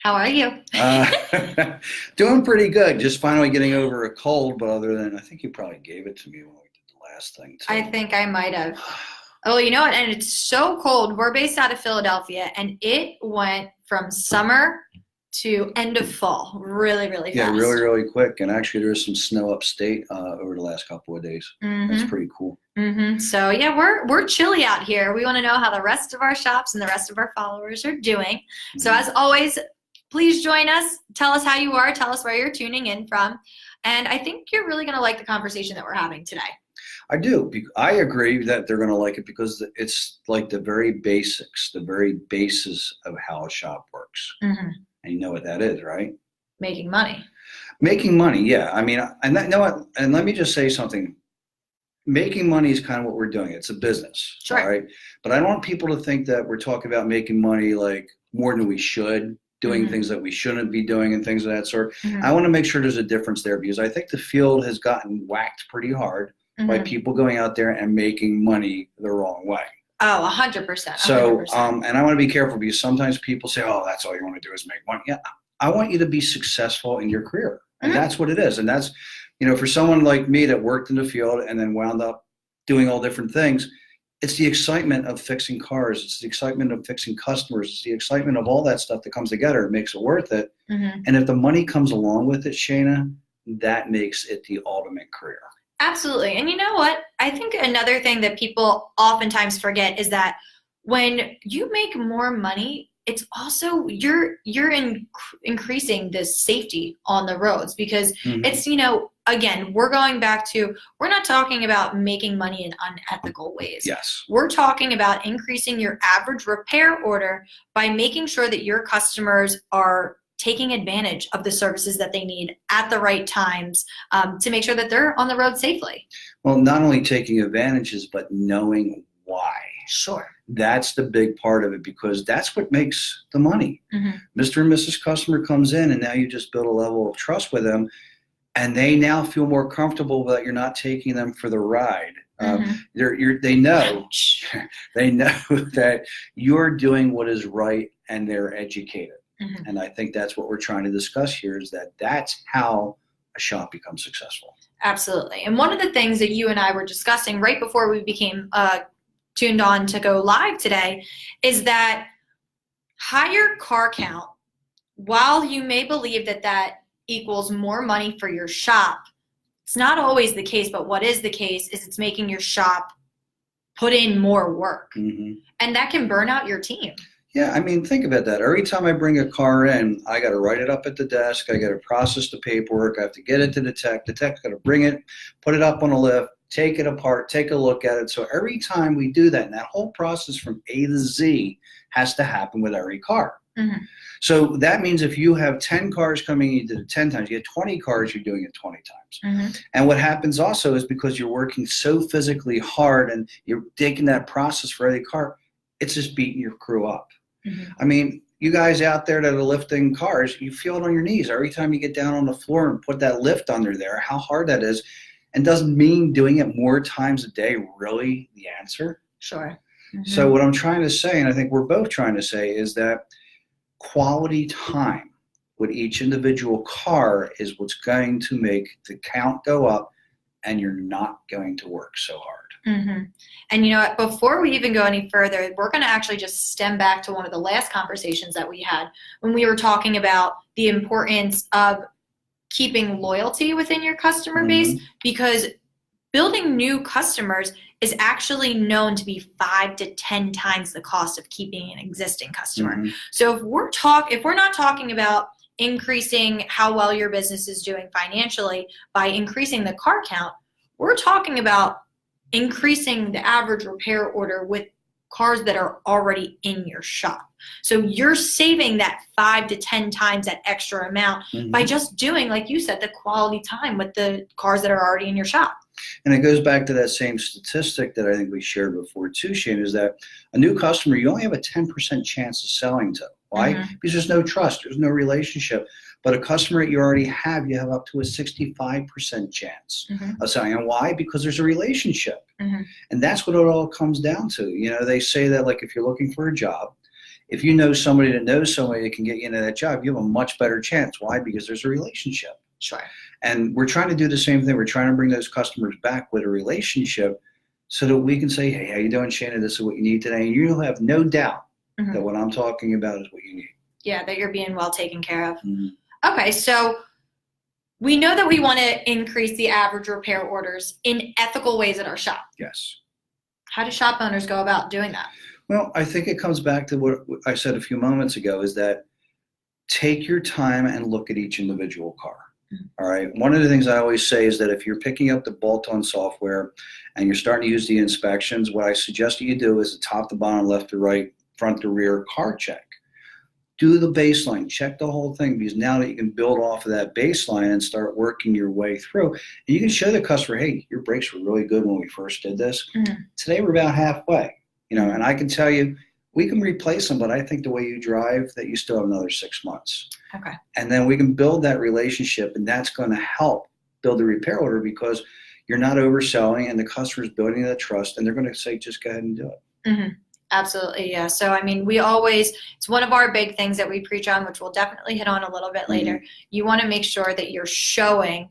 How are you? Doing pretty good. Just finally getting over a cold, but other than, I think you probably gave it to me when we did the last thing I too. think I might have. Oh, you know what? And it's so cold. We're based out of Philadelphia, and it went from summer to end of fall really, really Yeah, really, fast. really quick. And actually, there's some snow upstate over the last couple of days. That's Mm-hmm. pretty cool. Mm-hmm. So yeah, we're chilly out here. We want to know how the rest of our shops and the rest of our followers are doing. So Mhm. as always, please join us. Tell us how you are. Tell us where you're tuning in from. And I think you're really going to like the conversation that we're having today. I do. I agree that they're going to like it because it's like the very basics, the very basis of how a shop works. Mm-hmm. And you know what that is, right? Making money. Making money, yeah. I mean, and that, you know what? And let me just say something. Making money is kind of what we're doing. It's a business, Sure. all right? But I don't want people to think that we're talking about making money like more than we should, doing things that we shouldn't be doing and things of that sort. Mm-hmm. I want to make sure there's a difference there because I think the field has gotten whacked pretty hard by people going out there and making money the wrong way. Oh, 100%. So, and I want to be careful because sometimes people say, oh, that's all you want to do is make money. Yeah, I want you to be successful in your career. And that's what it is. And that's, you know, for someone like me that worked in the field and then wound up doing all different things, it's the excitement of fixing cars. It's the excitement of fixing customers. It's the excitement of all that stuff that comes together. It makes it worth it. And if the money comes along with it, Shayna, that makes it the ultimate career. Absolutely. And you know what? I think another thing that people oftentimes forget is that when you make more money, it's also you're increasing the safety on the roads because it's, you know, again, we're going back to, we're not talking about making money in unethical ways. Yes. We're talking about increasing your average repair order by making sure that your customers are taking advantage of the services that they need at the right times to make sure that they're on the road safely. Well, not only taking advantages, but knowing why. Sure. That's the big part of it because that's what makes the money. Mr. and Mrs. Customer comes in and now you just build a level of trust with them and they now feel more comfortable that you're not taking them for the ride. They know that you're doing what is right and they're educated. And I think that's what we're trying to discuss here is that that's how a shop becomes successful. Absolutely. And one of the things that you and I were discussing right before we became tuned on to go live today is that higher car count, while you may believe that that equals more money for your shop, it's not always the case, but what is the case is it's making your shop put in more work. And that can burn out your team. Yeah, I mean, think about that. Every time I bring a car in, I got to write it up at the desk. I got to process the paperwork. I have to get it to the tech. The tech's got to bring it, put it up on a lift, take it apart, take a look at it. So every time we do that, and that whole process from A to Z has to happen with every car. So that means if you have 10 cars coming, you did it 10 times. You get 20 cars, you're doing it 20 times. And what happens also is because you're working so physically hard and you're taking that process for every car, it's just beating your crew up. I mean, you guys out there that are lifting cars, you feel it on your knees every time you get down on the floor and put that lift under there, how hard that is. And doesn't mean doing it more times a day really the answer. Sure. So what I'm trying to say, and I think we're both trying to say, is that quality time with each individual car is what's going to make the count go up and you're not going to work so hard. And you know what, before we even go any further, we're going to actually just stem back to one of the last conversations that we had when we were talking about the importance of keeping loyalty within your customer base, because building new customers is actually known to be 5 to 10 times the cost of keeping an existing customer. So if we're not talking about increasing how well your business is doing financially by increasing the car count, we're talking about increasing the average repair order with cars that are already in your shop. So you're saving that 5 to 10 times that extra amount by just doing, like you said, the quality time with the cars that are already in your shop. And it goes back to that same statistic that I think we shared before too, Shane, is that a new customer, you only have a 10% chance of selling to. Why? Because there's no trust, there's no relationship. But a customer that you already have, you have up to a 65% chance of selling. And why? Because there's a relationship. And that's what it all comes down to. You know, they say that like if you're looking for a job, If you know somebody that knows somebody that can get you into that job, you have a much better chance. Why? Because there's a relationship. Sure. And we're trying to do the same thing. We're trying to bring those customers back with a relationship so that we can say, hey, how you doing, Shannon? This is what you need today. And you'll have no doubt that what I'm talking about is what you need. Yeah, that you're being well taken care of. Mm-hmm. Okay, so we know that we want to increase the average repair orders in ethical ways at our shop. Yes. How do shop owners go about doing that? Well, I think it comes back to what I said a few moments ago, is that take your time and look at each individual car. All right. One of the things I always say is that if you're picking up the bolt-on software and you're starting to use the inspections, what I suggest you do is the top to bottom, left to right, front to rear car check. Do the baseline, check the whole thing, because now that you can build off of that baseline and start working your way through, and you can show the customer, hey, your brakes were really good when we first did this. Today we're about halfway, and I can tell you, we can replace them, but I think the way you drive, that you still have another 6 months. Okay. And then we can build that relationship, and that's going to help build the repair order, because you're not overselling and the customer's building that trust, and they're going to say, just go ahead and do it. Absolutely, yeah. So, I mean, it's one of our big things that we preach on, which we'll definitely hit on a little bit later. You want to make sure that you're showing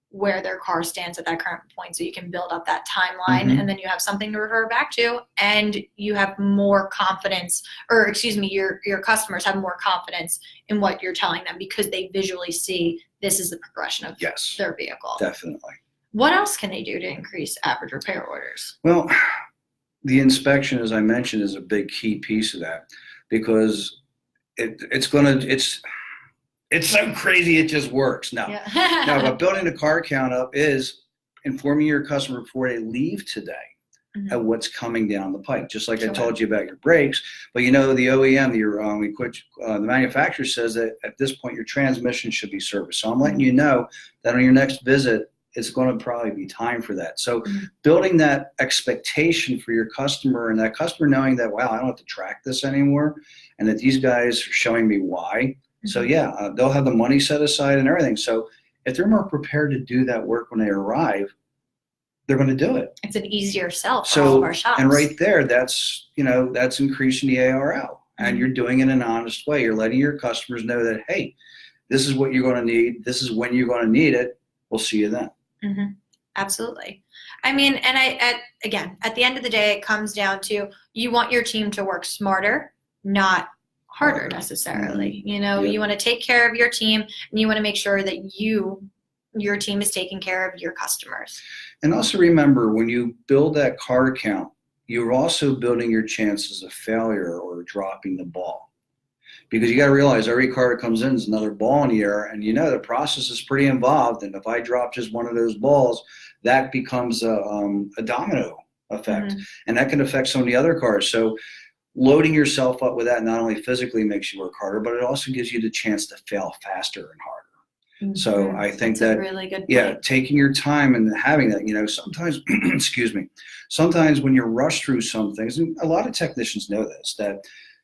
where their car stands at that current point, so you can build up that timeline, and then you have something to refer back to, and you have more confidence, or excuse me, your customers have more confidence in what you're telling them, because they visually see this is the progression of their vehicle. Definitely. What else can they do to increase average repair orders? Well, the inspection, as I mentioned, is a big key piece of that, because it's so crazy it just works. No, but building the car count up is informing your customer before they leave today at what's coming down the pipe. Just like I told you about your brakes, but the OEM, the manufacturer says that at this point your transmission should be serviced. So I'm letting you know that on your next visit, it's going to probably be time for that. So building that expectation for your customer, and that customer knowing that, wow, I don't have to track this anymore, and that these guys are showing me why. So they'll have the money set aside and everything. So if they're more prepared to do that work when they arrive, they're going to do it. It's an easier sell for all of our shops. And right there, that's increasing the ARL, and you're doing it in an honest way. You're letting your customers know that, hey, this is what you're going to need. This is when you're going to need it. We'll see you then. Absolutely. I mean, and at the end of the day, it comes down to, you want your team to work smarter, not harder necessarily. You want to take care of your team, and you want to make sure that your team is taking care of your customers. And also remember, when you build that car count, you're also building your chances of failure or dropping the ball. Because you got to realize every car that comes in is another ball in the air, and the process is pretty involved. And if I drop just one of those balls, that becomes a domino effect, and that can affect some of the other cars. So loading yourself up with that not only physically makes you work harder, but it also gives you the chance to fail faster and harder. So I think that's a really good point. Taking your time and having that, sometimes, excuse me, sometimes when you're rushed through some things, and a lot of technicians know this, that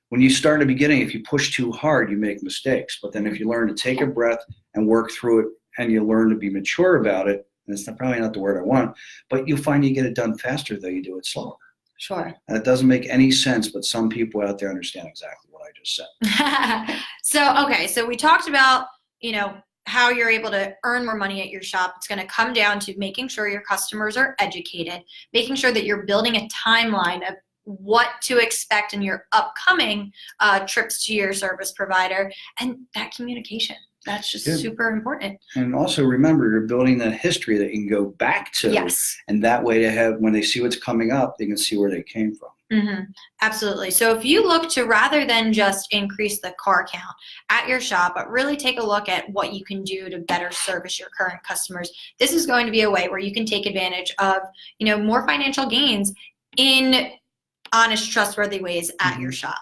when you start in the beginning, if you push too hard, you make mistakes. But then if you learn to take a breath and work through it, and you learn to be mature about it, and it's probably not the word I want, but you'll find you get it done faster, though you do it slower. Sure. And it doesn't make any sense, but some people out there understand exactly what I just said. So we talked about, how you're able to earn more money at your shop. It's going to come down to making sure your customers are educated, making sure that you're building a timeline of what to expect in your upcoming trips to your service provider, and that communication. That's just super important. And also remember, you're building the history that you can go back to. Yes. And that way when they see what's coming up, they can see where they came from. Absolutely. So if you look to, rather than just increase the car count at your shop, but really take a look at what you can do to better service your current customers, this is going to be a way where you can take advantage of, more financial gains in honest, trustworthy ways at your shop.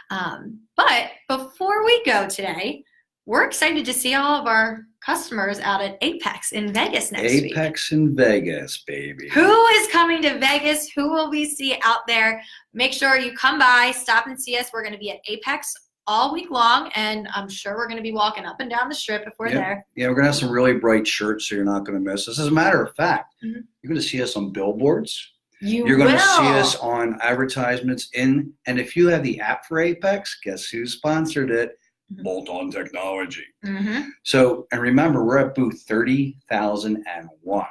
But before we go today, we're excited to see all of our customers out at Apex in Vegas next week. Apex in Vegas, baby. Who is coming to Vegas? Who will we see out there? Make sure you come by, stop and see us. We're going to be at Apex all week long, and I'm sure we're going to be walking up and down the strip if we're there. Yeah, we're going to have some really bright shirts, so you're not going to miss us. As a matter of fact, you're going to see us on billboards. You're going to see us on advertisements and if you have the app for Apex, guess who sponsored it? Bolt-On Technology. Mm-hmm. So, and remember, we're at booth 30,001.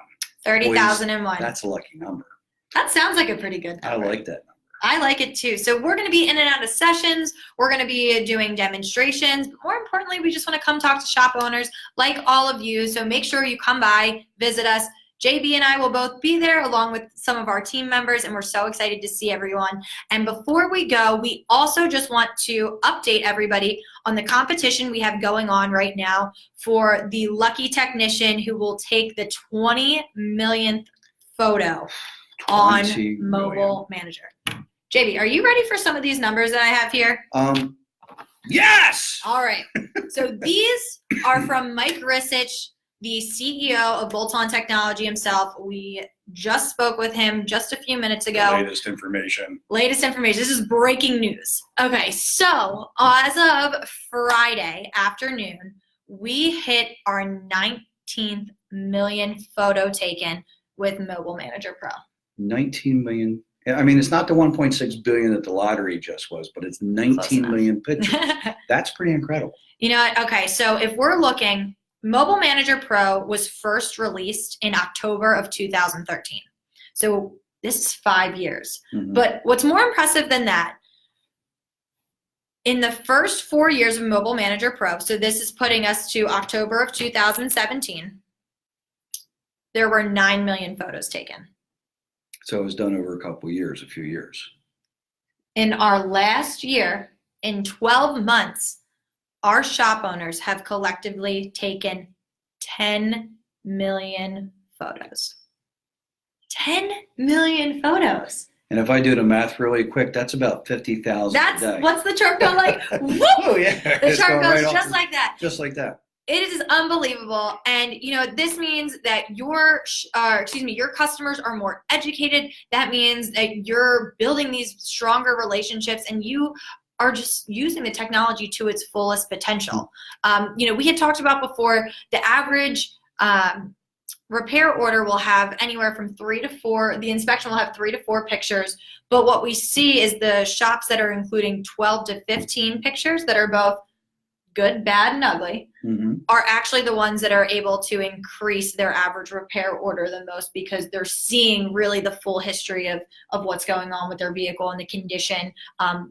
30,001. That's a lucky number. That sounds like a pretty good number. I like that number. I like it too. So we're going to be in and out of sessions. We're going to be doing demonstrations. But more importantly, we just want to come talk to shop owners like all of you. So make sure you come by, visit us. JB and I will both be there along with some of our team members, and we're so excited to see everyone. And before we go, we also just want to update everybody on the competition we have going on right now for the lucky technician who will take the 20 millionth photo on Mobile Manager. JB, are you ready for some of these numbers that I have here? Yes! All right. So these are from Mike Risich, the CEO of Bolt-On Technology himself. We just spoke with him just a few minutes ago. Latest information. This is breaking news. Okay, so as of Friday afternoon, we hit our 19th million photo taken with Mobile Manager Pro. 19 million. I mean, it's not the 1.6 billion that the lottery just was, but it's 19 million pictures. That's pretty incredible. You know what? Okay, so if we're looking, Mobile Manager Pro was first released in October of 2013. So this is 5 years. Mm-hmm. But what's more impressive than that, in the first 4 years of Mobile Manager Pro, so this is putting us to October of 2017, there were 9 million photos taken. So it was done over a few years. In our last year, in 12 months, our shop owners have collectively taken 10 million photos. 10 million photos. And if I do the math really quick, that's about 50,000 a day. What's the chart go like? Oh, yeah. The chart goes just like that. Just like that. It is unbelievable, and this means that your customers are more educated. That means that you're building these stronger relationships, and you are just using the technology to its fullest potential. We had talked about before, the average repair order will have anywhere from 3 to 4. The inspection will have 3 to 4 pictures, but what we see is the shops that are including 12 to 15 pictures that are both good, bad, and ugly, are actually the ones that are able to increase their average repair order the most, because they're seeing really the full history of what's going on with their vehicle and the condition.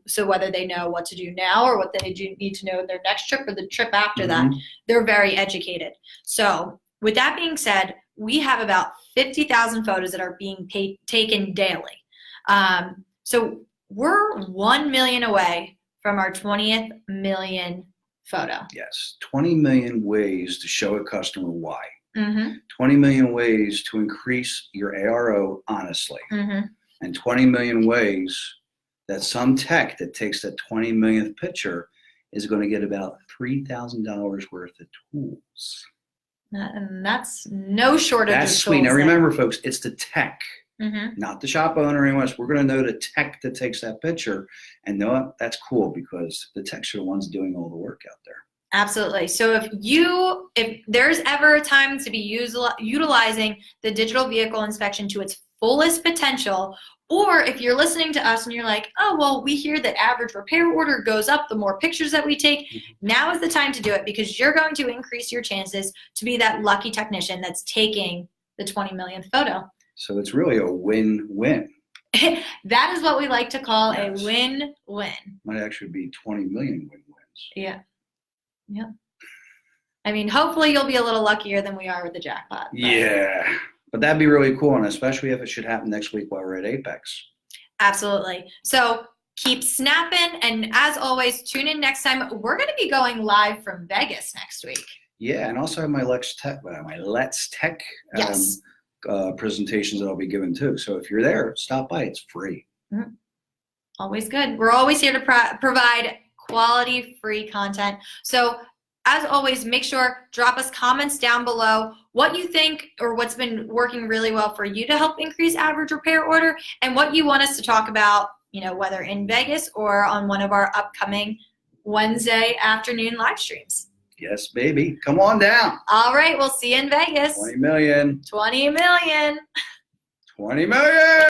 So whether they know what to do now or what they need to know their next trip or the trip after that, they're very educated. So with that being said, we have about 50,000 photos that are being taken daily. So we're 1 million away from our 20th million photo. Yes, 20 million ways to show a customer why. 20 20 million ways to increase your ARO honestly. And 20 million ways that some tech that takes that 20 millionth picture is going to get about $3,000 worth of tools. And that's no shortage of tools. That's sweet. Now remember, folks, it's the tech. Not the shop owner anymore. We're going to know the tech that takes that picture, and know what? That's cool, because the techs are the ones doing all the work out there. Absolutely. So if there's ever a time to be utilizing the digital vehicle inspection to its fullest potential, or if you're listening to us and you're like, oh, well, we hear that average repair order goes up the more pictures that we take, now is the time to do it, because you're going to increase your chances to be that lucky technician that's taking the 20 millionth photo. So it's really a win-win. That is what we like to call a win-win. Might actually be 20 million win-wins. Yeah. I mean, hopefully you'll be a little luckier than we are with the jackpot. Yeah. But that'd be really cool, and especially if it should happen next week while we're at Apex. Absolutely. So keep snapping, and as always, tune in next time. We're going to be going live from Vegas next week. Yeah, and also my Let's Tech yes. Presentations that I'll be giving too. So if you're there, stop by. It's free. Always good. We're always here to provide quality free content. So as always, make sure, drop us comments down below what you think or what's been working really well for you to help increase average repair order, and what you want us to talk about, whether in Vegas or on one of our upcoming Wednesday afternoon live streams. Yes, baby. Come on down. All right. We'll see you in Vegas. 20 million. 20 million. 20 million.